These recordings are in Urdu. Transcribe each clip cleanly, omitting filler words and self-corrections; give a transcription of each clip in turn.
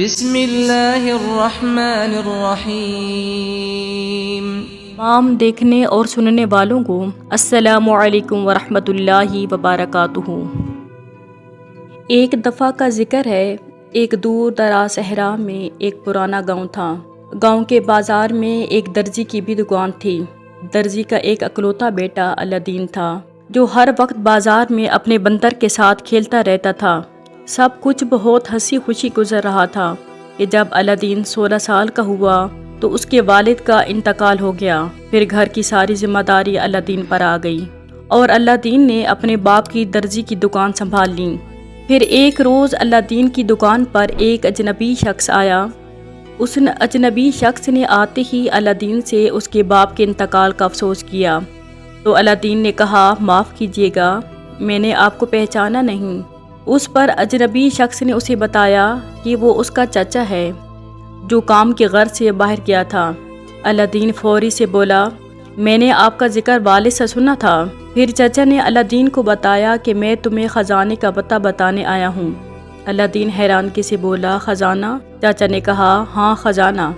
بسم اللہ الرحمن الرحیم۔ تمام دیکھنے اور سننے والوں کو السلام علیکم ورحمۃ اللہ وبرکاتہ۔ ایک دفعہ کا ذکر ہے، ایک دور دراز صحرا میں ایک پرانا گاؤں تھا۔ گاؤں کے بازار میں ایک درزی کی بھی دکان تھی۔ درزی کا ایک اکلوتا بیٹا الدین تھا، جو ہر وقت بازار میں اپنے بندر کے ساتھ کھیلتا رہتا تھا۔ سب کچھ بہت ہنسی خوشی گزر رہا تھا کہ جب الدین 16 سال کا ہوا تو اس کے والد کا انتقال ہو گیا۔ پھر گھر کی ساری ذمہ داری الدین پر آ گئی اور الدین نے اپنے باپ کی درزی کی دکان سنبھال لی۔ پھر ایک روز الدین کی دکان پر ایک اجنبی شخص آیا۔ اس اجنبی شخص نے آتے ہی الدین سے اس کے باپ کے انتقال کا افسوس کیا تو الدین نے کہا، معاف کیجیے گا، میں نے آپ کو پہچانا نہیں۔ اس پر اجنبی شخص نے اسے بتایا کہ وہ اس کا چچا ہے جو کام کی غرض سے باہر گیا تھا۔ الدین فوری سے بولا، میں نے آپ کا ذکر والد سے سنا تھا۔ پھر چچا نے الدین کو بتایا کہ میں تمہیں خزانے کا پتہ بتانے آیا ہوں۔ الدین حیرانگی سے بولا، خزانہ؟ چچا نے کہا، ہاں خزانہ،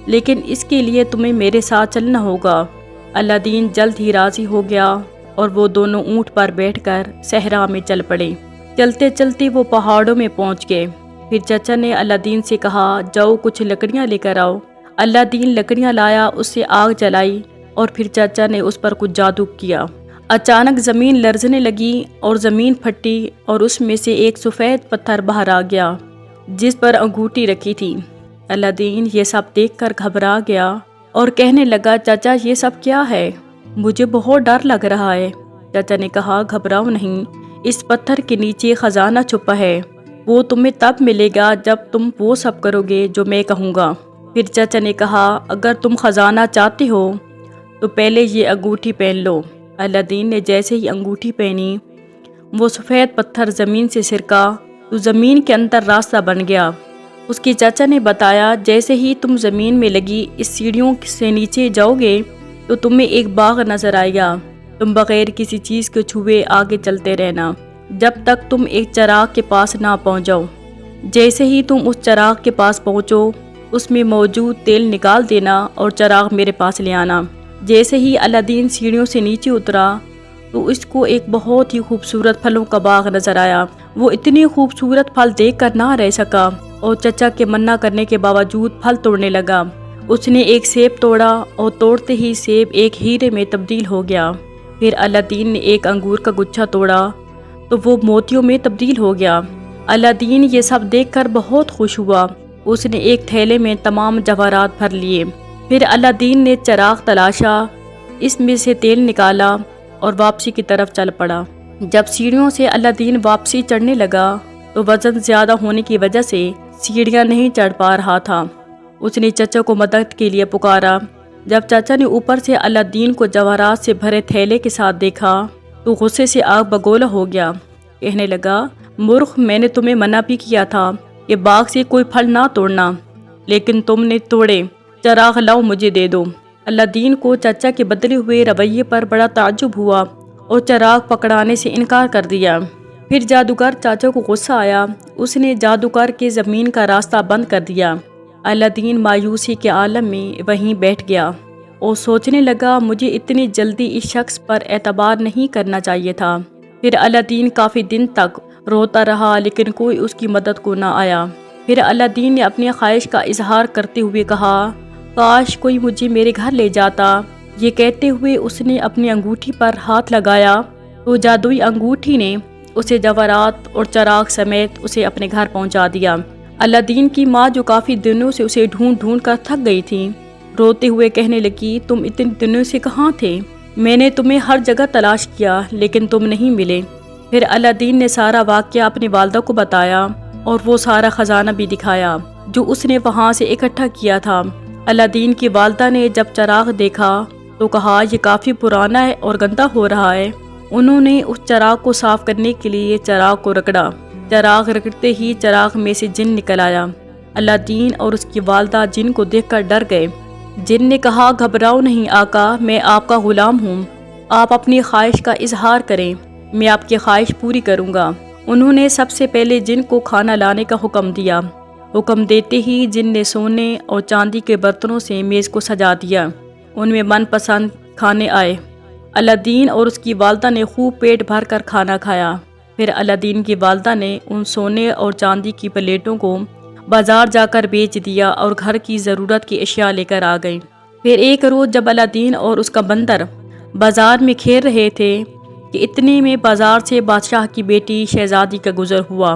لیکن اس کے لیے تمہیں میرے ساتھ چلنا ہوگا۔ الدین جلد ہی راضی ہو گیا اور وہ دونوں اونٹ پر بیٹھ کر صحرا میں چل پڑے۔ چلتے چلتے وہ پہاڑوں میں پہنچ گئے۔ پھر چچا نے الدین سے کہا، جاؤ کچھ لکڑیاں لے کر آؤ۔ الدین لکڑیاں لایا، اس سے آگ جلائی اور پھر چچا نے اس پر کچھ جادو کیا۔ اچانک زمین لرزنے لگی اور زمین پھٹی اور اس میں سے ایک سفید پتھر باہر آ گیا جس پر انگوٹھی رکھی تھی۔ الدین یہ سب دیکھ کر گھبرا گیا اور کہنے لگا، چچا یہ سب کیا ہے؟ مجھے بہت ڈر لگ رہا ہے۔ چچا نے کہا، گھبراؤ نہیں، اس پتھر کے نیچے خزانہ چھپا ہے، وہ تمہیں تب ملے گا جب تم وہ سب کرو گے جو میں کہوں گا۔ پھر چچا نے کہا، اگر تم خزانہ چاہتے ہو تو پہلے یہ انگوٹھی پہن لو۔ الدین نے جیسے ہی انگوٹھی پہنی، وہ سفید پتھر زمین سے سرکا تو زمین کے اندر راستہ بن گیا۔ اس کے چچا نے بتایا، جیسے ہی تم زمین میں لگی اس سیڑھیوں سے نیچے جاؤ گے تو تمہیں ایک باغ نظر آئے گا۔ تم بغیر کسی چیز کو چھوئے آگے چلتے رہنا جب تک تم ایک چراغ کے پاس نہ پہنچ جاؤ۔ جیسے ہی تم اس چراغ کے پاس پہنچو، اس میں موجود تیل نکال دینا اور چراغ میرے پاس لے آنا۔ جیسے ہی الدین سیڑھیوں سے نیچے اترا تو اس کو ایک بہت ہی خوبصورت پھلوں کا باغ نظر آیا۔ وہ اتنے خوبصورت پھل دیکھ کر نہ رہ سکا اور چچا کے منع کرنے کے باوجود پھل توڑنے لگا۔ اس نے ایک سیب توڑا اور توڑتے ہی سیب ایک ہیرے میں تبدیل ہو گیا۔ پھر الدین نے ایک انگور کا گچھا توڑا تو وہ موتیوں میں تبدیل ہو گیا۔ الدین یہ سب دیکھ کر بہت خوش ہوا۔ اس نے ایک تھیلے میں تمام جواہرات بھر لیے۔ پھر الدین نے چراغ تلاشا، اس میں سے تیل نکالا اور واپسی کی طرف چل پڑا۔ جب سیڑھیوں سے الدین واپسی چڑھنے لگا تو وزن زیادہ ہونے کی وجہ سے سیڑھیاں نہیں چڑھ پا رہا تھا۔ اس نے چچا کو مدد کے لیے پکارا۔ جب چچا نے اوپر سے الدین کو جواہرات سے بھرے تھیلے کے ساتھ دیکھا تو غصے سے آگ بگولا ہو گیا۔ کہنے لگا، مورخ، میں نے تمہیں منع بھی کیا تھا کہ باغ سے کوئی پھل نہ توڑنا، لیکن تم نے توڑے۔ چراغ لاؤ، مجھے دے دو۔ الدین کو چچا کے بدلے ہوئے رویے پر بڑا تعجب ہوا اور چراغ پکڑانے سے انکار کر دیا۔ پھر جادوگر چاچا کو غصہ آیا، اس نے جادوگر کے زمین کا راستہ بند کر دیا۔ الدین مایوسی کے عالم میں وہیں بیٹھ گیا اور سوچنے لگا، مجھے اتنی جلدی اس شخص پر اعتبار نہیں کرنا چاہیے تھا۔ پھر الدین کافی دن تک روتا رہا لیکن کوئی اس کی مدد کو نہ آیا۔ پھر الدین نے اپنی خواہش کا اظہار کرتے ہوئے کہا، کاش کوئی مجھے میرے گھر لے جاتا۔ یہ کہتے ہوئے اس نے اپنی انگوٹھی پر ہاتھ لگایا تو جادوئی انگوٹھی نے اسے جواہرات اور چراغ سمیت اسے اپنے گھر پہنچا دیا۔ الدین کی ماں، جو کافی دنوں سے اسے ڈھونڈ ڈھونڈ کر تھک گئی تھی، روتے ہوئے کہنے لگی، تم اتنے دنوں سے کہاں تھے؟ میں نے تمہیں ہر جگہ تلاش کیا لیکن تم نہیں ملے۔ پھر الدین نے سارا واقعہ اپنی والدہ کو بتایا اور وہ سارا خزانہ بھی دکھایا جو اس نے وہاں سے اکٹھا کیا تھا۔ الدین کی والدہ نے جب چراغ دیکھا تو کہا، یہ کافی پرانا ہے اور گندا ہو رہا ہے۔ انہوں نے اس چراغ کو صاف کرنے کے لیے چراغ کو رگڑا۔ چراغ رگڑتے ہی چراغ میں سے جن نکل آیا۔ الدین اور اس کی والدہ جن کو دیکھ کر ڈر گئے۔ جن نے کہا، گھبراؤ نہیں آقا، میں آپ کا غلام ہوں، آپ اپنی خواہش کا اظہار کریں، میں آپ کی خواہش پوری کروں گا۔ انہوں نے سب سے پہلے جن کو کھانا لانے کا حکم دیا۔ حکم دیتے ہی جن نے سونے اور چاندی کے برتنوں سے میز کو سجا دیا۔ ان میں من پسند کھانے آئے۔ الادین اور اس کی والدہ نے خوب پیٹ بھر کر کھانا کھایا۔ پھر الادین کی والدہ نے ان سونے اور چاندی کی پلیٹوں کو بازار جا کر بیچ دیا اور گھر کی ضرورت کی اشیاء لے کر آ گئیں۔ پھر ایک روز جب الادین اور اس کا بندر بازار میں کھیل رہے تھے کہ اتنے میں بازار سے بادشاہ کی بیٹی شہزادی کا گزر ہوا۔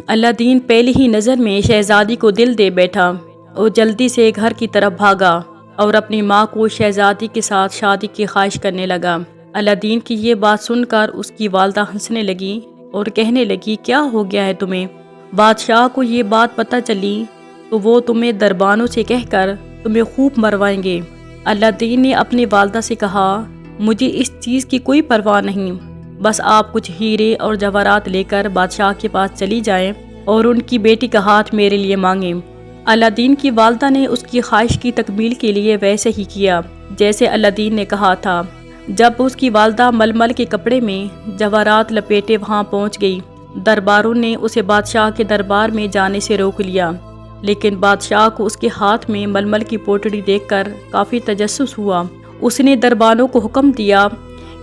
الادین پہلی ہی نظر میں شہزادی کو دل دے بیٹھا اور جلدی سے گھر کی طرف بھاگا اور اپنی ماں کو شہزادی کے ساتھ شادی کی خواہش کرنے لگا۔ الادین کی یہ بات سن کر اس کی والدہ ہنسنے لگی اور کہنے لگی، کیا ہو گیا ہے تمہیں؟ بادشاہ کو یہ بات پتہ چلی تو وہ تمہیں دربانوں سے کہہ کر تمہیں خوب مروائیں گے۔ الادین نے اپنی والدہ سے کہا، مجھے اس چیز کی کوئی پرواہ نہیں، بس آپ کچھ ہیرے اور جواہرات لے کر بادشاہ کے پاس چلی جائیں اور ان کی بیٹی کا ہاتھ میرے لیے مانگیں۔ الادین کی والدہ نے اس کی خواہش کی تکمیل کے لیے ویسے ہی کیا جیسے الادین نے کہا تھا۔ جب اس کی والدہ ململ کے کپڑے میں جواہرات لپیٹے وہاں پہنچ گئی، درباروں نے اسے بادشاہ کے دربار میں جانے سے روک لیا، لیکن بادشاہ کو اس کے ہاتھ میں ململ کی پوٹلی دیکھ کر کافی تجسس ہوا۔ اس نے دربانوں کو حکم دیا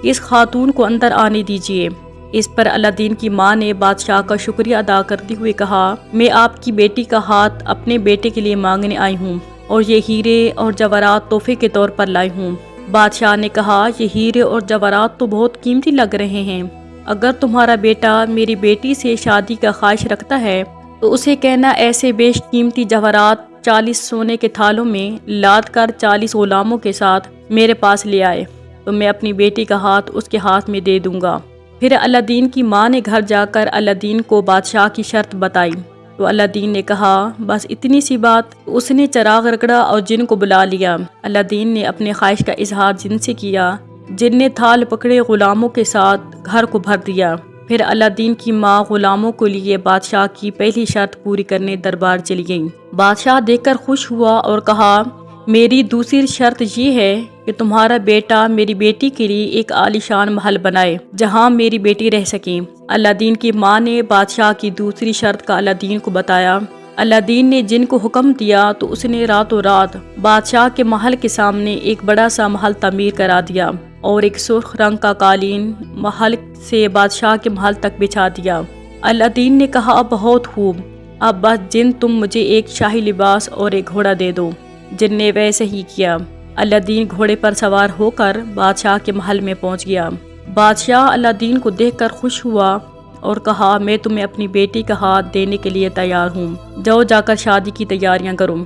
کہ اس خاتون کو اندر آنے دیجیے۔ اس پر الادین کی ماں نے بادشاہ کا شکریہ ادا کرتے ہوئے کہا، میں آپ کی بیٹی کا ہاتھ اپنے بیٹے کے لیے مانگنے آئی ہوں اور یہ ہیرے اور جواہرات تحفے کے طور پر لائی ہوں۔ بادشاہ نے کہا، یہ ہیرے اور جواہرات تو بہت قیمتی لگ رہے ہیں۔ اگر تمہارا بیٹا میری بیٹی سے شادی کا خواہش رکھتا ہے تو اسے کہنا ایسے بیش قیمتی جواہرات 40 سونے کے تھالوں میں لاد کر 40 غلاموں کے ساتھ میرے پاس لے آئے تو میں اپنی بیٹی کا ہاتھ اس کے ہاتھ میں دے دوں گا۔ پھر الادین کی ماں نے گھر جا کر الادین کو بادشاہ کی شرط بتائی تو الادین نے کہا، بس اتنی سی بات۔ اس نے چراغ رگڑا اور جن کو بلا لیا۔ الادین نے اپنے خواہش کا اظہار جن سے کیا۔ جن نے تھال پکڑے غلاموں کے ساتھ گھر کو بھر دیا۔ پھر الادین کی ماں غلاموں کو لیے بادشاہ کی پہلی شرط پوری کرنے دربار چلی گئی۔ بادشاہ دیکھ کر خوش ہوا اور کہا، میری دوسری شرط یہ ہے کہ تمہارا بیٹا میری بیٹی کے لیے ایک عالیشان محل بنائے جہاں میری بیٹی رہ سکے۔ الادین کی ماں نے بادشاہ کی دوسری شرط کا الادین کو بتایا۔ الادین نے جن کو حکم دیا تو اس نے راتوں رات بادشاہ کے محل کے سامنے ایک بڑا سا محل تعمیر کرا دیا اور ایک سرخ رنگ کا قالین محل سے بادشاہ کے محل تک بچھا دیا۔ الادین نے کہا، بہت خوب، اب بس جن تم مجھے ایک شاہی لباس اور ایک گھوڑا دے دو۔ جن نے ویسے ہی کیا۔ الادین گھوڑے پر سوار ہو کر بادشاہ کے محل میں پہنچ گیا۔ بادشاہ الادین کو دیکھ کر خوش ہوا اور کہا، میں تمہیں اپنی بیٹی کا ہاتھ دینے کے لیے تیار ہوں، جاؤ جا کر شادی کی تیاریاں کرو۔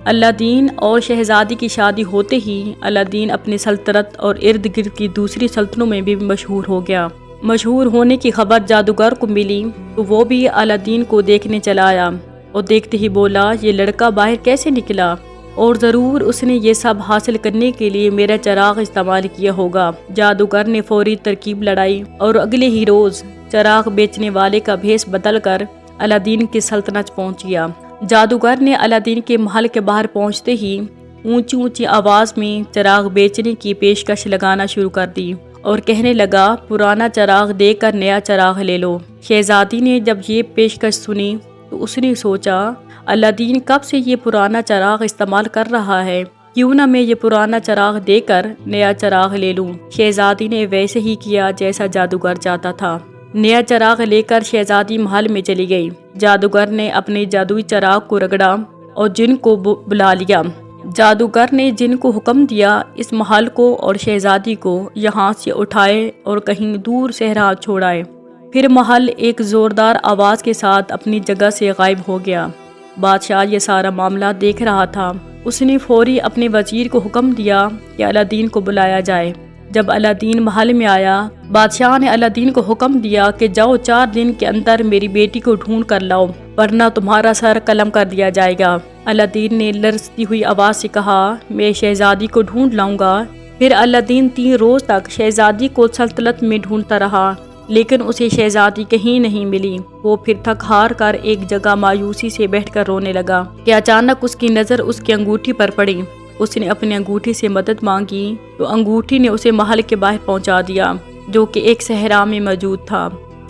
الادین اور شہزادی کی شادی ہوتے ہی الادین اپنی سلطنت اور ارد گرد کی دوسری سلطنتوں میں بھی مشہور ہو گیا۔ مشہور ہونے کی خبر جادوگر کو ملی تو وہ بھی الادین کو دیکھنے چلا آیا اور دیکھتے ہی بولا، یہ لڑکا باہر کیسے نکلا؟ اور ضرور اس نے یہ سب حاصل کرنے کے لیے میرا چراغ استعمال کیا ہوگا۔ جادوگر نے فوری ترکیب لڑائی اور اگلے ہی روز چراغ بیچنے والے کا بھیس بدل کر الادین کی سلطنت پہنچ گیا۔ جادوگر نے الادین کے محل کے باہر پہنچتے ہی اونچی اونچی آواز میں چراغ بیچنے کی پیشکش لگانا شروع کر دی اور کہنے لگا، پرانا چراغ دے کر نیا چراغ لے لو۔ شہزادی نے جب یہ پیشکش سنی تو اس نے سوچا، الادین کب سے یہ پرانا چراغ استعمال کر رہا ہے، کیوں نہ میں یہ پرانا چراغ دے کر نیا چراغ لے لوں۔ شہزادی نے ویسے ہی کیا جیسا جادوگر چاہتا تھا۔ نیا چراغ لے کر شہزادی محل میں چلی گئی۔ جادوگر نے اپنے جادوئی چراغ کو رگڑا اور جن کو بلا لیا۔ جادوگر نے جن کو حکم دیا، اس محل کو اور شہزادی کو یہاں سے اٹھائے اور کہیں دور صحرا چھوڑائے۔ پھر محل ایک زوردار آواز کے ساتھ اپنی جگہ سے غائب ہو گیا۔ بادشاہ یہ سارا معاملہ دیکھ رہا تھا۔ اس نے فوری اپنے وزیر کو حکم دیا کہ الادین کو بلایا جائے۔ جب الادین محل میں آیا، بادشاہ نے الادین کو حکم دیا کہ جاؤ 4 دن کے اندر میری بیٹی کو ڈھونڈ کر لاؤ، ورنہ تمہارا سر قلم کر دیا جائے گا۔ الادین نے لرزتی ہوئی آواز سے کہا، میں شہزادی کو ڈھونڈ لاؤں گا۔ پھر الادین 3 روز تک شہزادی کو سلطنت میں ڈھونڈتا رہا، لیکن اسے شہزادی کہیں نہیں ملی۔ وہ پھر تھک ہار کر ایک جگہ مایوسی سے بیٹھ کر رونے لگا کہ اچانک اس کی نظر اس کی انگوٹھی پر پڑی۔ اس نے اپنی انگوٹھی سے مدد مانگی تو انگوٹھی نے اسے محل کے باہر پہنچا دیا، جو کہ ایک صحرا میں موجود تھا۔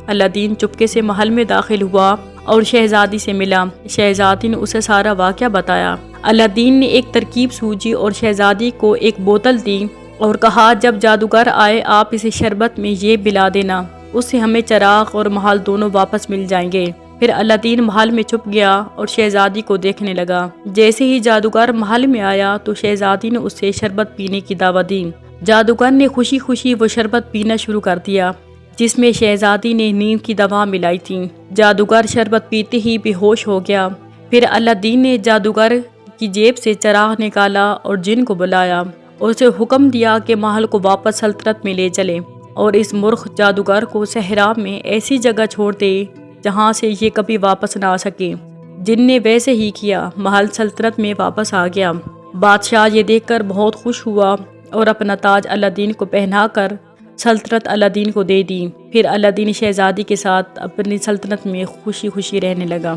الادین چپکے سے محل میں داخل ہوا اور شہزادی سے ملا۔ شہزادی نے اسے سارا واقعہ بتایا۔ الادین نے ایک ترکیب سوچی اور شہزادی کو ایک بوتل دی اور کہا جب جادوگر آئے آپ اسے شربت میں یہ پلا دینا، اس سے ہمیں چراغ اور محل دونوں واپس مل جائیں گے۔ پھر الادین محل میں چھپ گیا اور شہزادی کو دیکھنے لگا۔ جیسے ہی جادوگر محل میں آیا تو شہزادی نے اسے شربت پینے کی دعوت دی۔ جادوگر نے خوشی خوشی وہ شربت پینا شروع کر دیا جس میں شہزادی نے نیند کی دوا ملائی تھی۔ جادوگر شربت پیتے ہی بے ہوش ہو گیا۔ پھر الادین نے جادوگر کی جیب سے چراغ نکالا اور جن کو بلایا اور اسے حکم دیا کہ محل کو واپس سلطنت میں لے چلے اور اس مورخ جادوگر کو صحرا میں ایسی جگہ چھوڑ دے جہاں سے یہ کبھی واپس نہ آ سکے۔ جن نے ویسے ہی کیا، محل سلطنت میں واپس آ گیا۔ بادشاہ یہ دیکھ کر بہت خوش ہوا اور اپنا تاج الادین کو پہنا کر سلطنت الادین کو دے دی۔ پھر الادین شہزادی کے ساتھ اپنی سلطنت میں خوشی خوشی رہنے لگا۔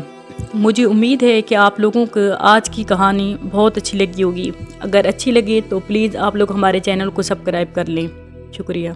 مجھے امید ہے کہ آپ لوگوں کو آج کی کہانی بہت اچھی لگی ہوگی۔ اگر اچھی لگے تو پلیز آپ لوگ ہمارے چینل کو سبسکرائب کر لیں۔ شکریہ۔